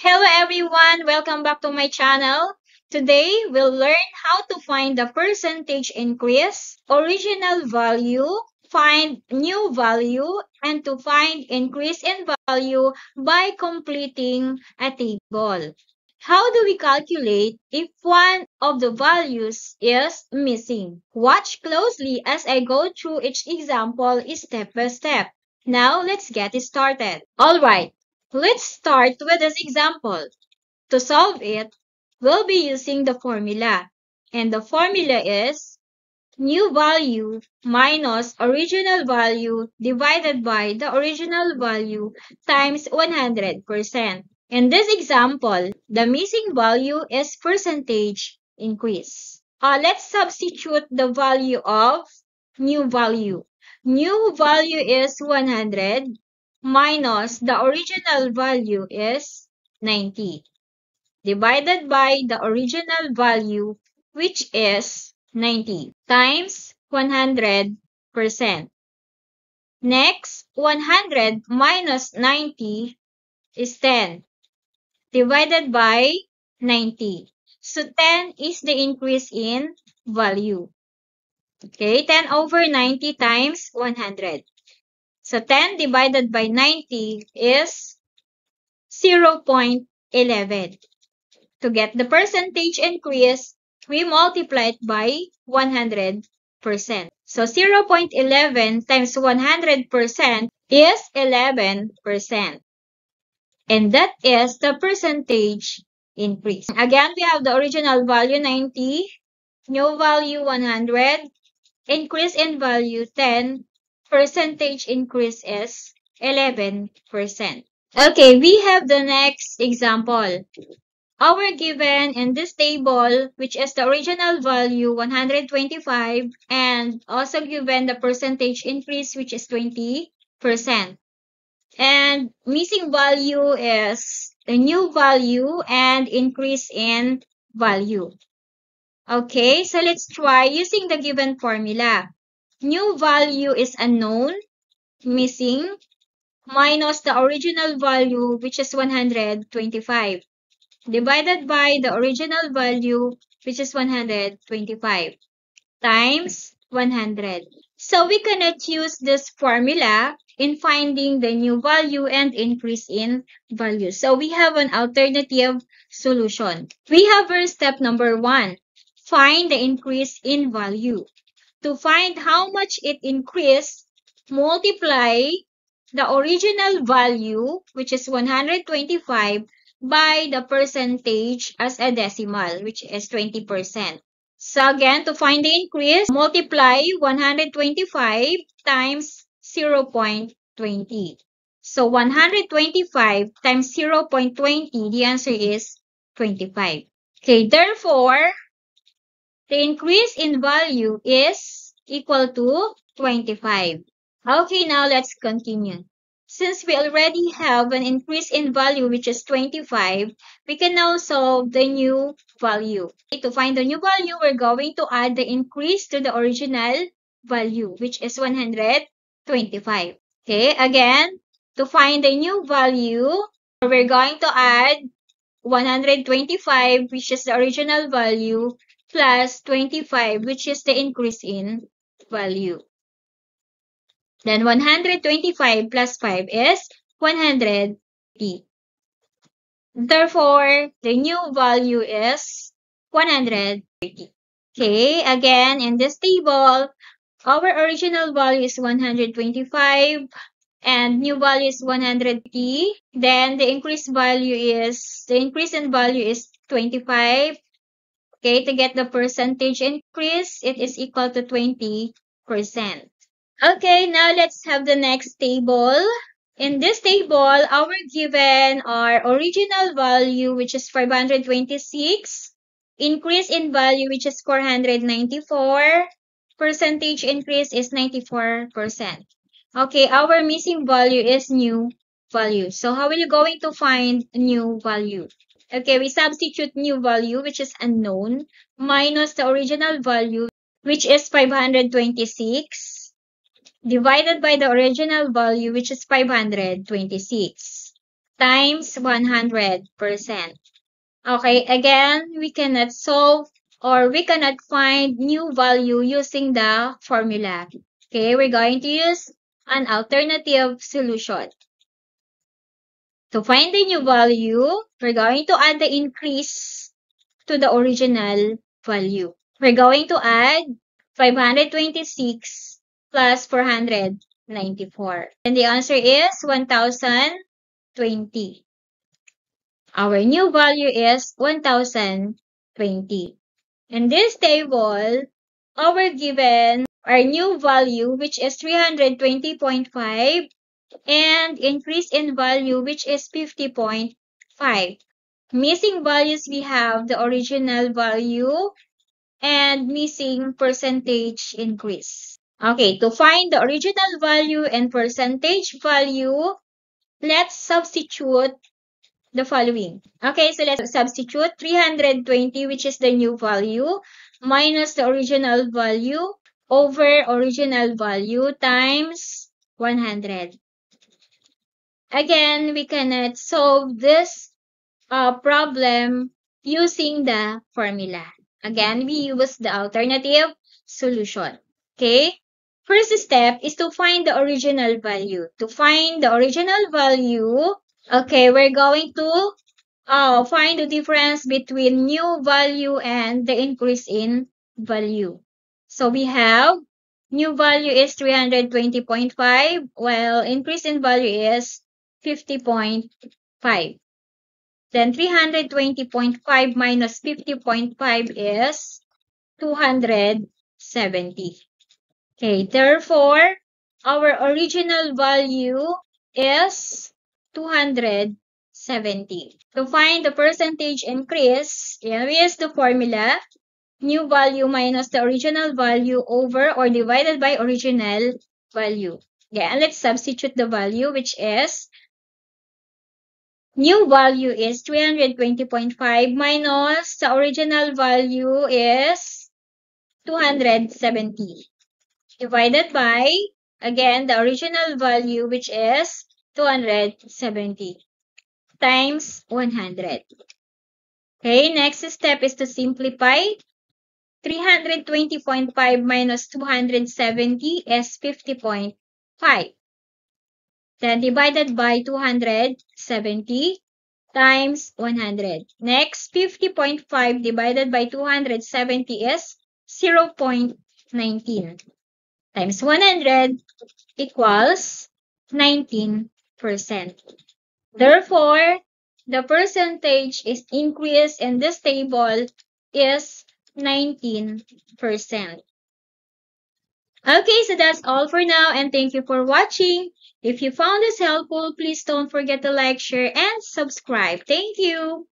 Hello everyone, welcome back to my channel. Today, we'll learn how to find the percentage increase, original value, find new value, and to find increase in value by completing a table. How do we calculate if one of the values is missing? Watch closely as I go through each example step by step. Now, let's get started. Alright. Let's start with this example. To solve it, we'll be using the formula. And the formula is new value minus original value divided by the original value times 100%. In this example, the missing value is percentage increase. Let's substitute the value of new value. New value is 100 minus the original value is 90 divided by the original value, which is 90 times 100%. Next, 100 minus 90 is 10 divided by 90. So 10 is the increase in value. Okay, 10 over 90 times 100. So 10 divided by 90 is 0.11. To get the percentage increase, we multiply it by 100%. So 0.11 times 100% is 11%. And that is the percentage increase. Again, we have the original value 90, new value 100, increase in value 10, percentage increase is 11%. Okay, we have the next example. Our given in this table, which is the original value 125, and also given the percentage increase, which is 20%. And missing value is the new value and increase in value. Okay, so let's try using the given formula. New value is unknown, missing, minus the original value, which is 125. Divided by the original value, which is 125, times 100. So we cannot use this formula in finding the new value and increase in value. So we have an alternative solution. We have our step number 1. Find the increase in value. To find how much it increased, multiply the original value, which is 125, by the percentage as a decimal, which is 20%. So again, to find the increase, multiply 125 times 0.20. So 125 times 0.20, the answer is 25. Okay, therefore, the increase in value is equal to 25. Okay, now let's continue. Since we already have an increase in value, which is 25, we can now solve the new value. To find the new value, we're going to add the increase to the original value, which is 125. Okay, again, to find the new value, we're going to add 125, which is the original value, plus 25, which is the increase in value. Then 125 plus 5 is 130. Therefore, the new value is 130. Okay, again, in this table, our original value is 125 and new value is 130. Then the increase in value is 25. Okay, to get the percentage increase, it is equal to 20%. Okay, now let's have the next table. In this table, our given are original value, which is 526, increase in value, which is 494, percentage increase is 94%. Okay, our missing value is new value. So how are you going to find new value? Okay, we substitute new value, which is unknown, minus the original value, which is 526, divided by the original value, which is 526. times 100%. Okay, again, we cannot solve or we cannot find new value using the formula. Okay, we're going to use an alternative solution. To find the new value, we're going to add the increase to the original value. We're going to add 526 plus 494. And the answer is 1020. Our new value is 1020. In this table, our new value, which is 320.5, and increase in value, which is 50.5. Missing values, we have the original value and missing percentage increase. Okay, to find the original value and percentage value, let's substitute the following. Okay, so let's substitute 320, which is the new value, minus the original value over original value times 100. Again, we cannot solve this problem using the formula. Again, we use the alternative solution. Okay? First step is to find the original value. To find the original value, okay, we're going to find the difference between new value and the increase in value. So we have new value is 320.5, while increase in value is 50.5. Then 320.5 minus 50.5 is 270. Okay, therefore, our original value is 270. To find the percentage increase, we use the formula new value minus the original value over or divided by original value. Yeah, and let's substitute the value, which is new value is 320.5 minus the original value is 270 divided by, again, the original value, which is 270 times 100. Okay, next step is to simplify. 320.5 minus 270 is 50.5. Then divided by 270 times 100. Next, 50.5 divided by 270 is 0.19 times 100 equals 19%. Therefore, the percentage is increased in this table is 19%. Okay, so that's all for now, and thank you for watching. If you found this helpful, please don't forget to like, share, and subscribe. Thank you.